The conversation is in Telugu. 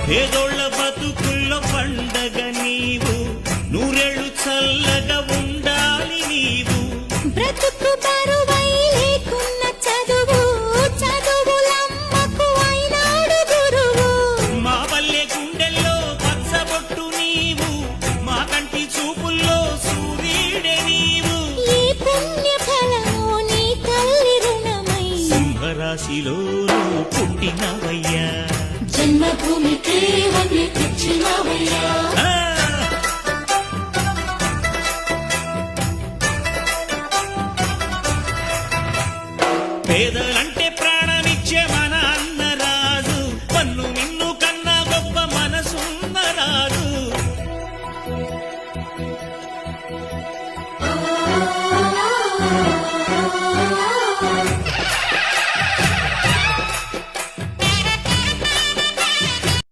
పేదోళ్ళ బతుకుల్లో పండగ నీవు, నూరేళ్ళు చల్లగా ఉండాలి నీవు. బ్రతుకు బరువై లేకున్న చదువు, చదువులమ్మకు అయినాడు గురువు. మా పల్లె గుండెల్లో పచ్చబొట్టు నీవు, మా కంటి చూపుల్లో సూర్యుడే నీవు. ఈ పుణ్య ఫలము నీ తల్లి రుణమై సింహరాశిలో పుట్టినవయ్యా, జన్మభూమికి వన్నె తెచ్చినవయ్యా.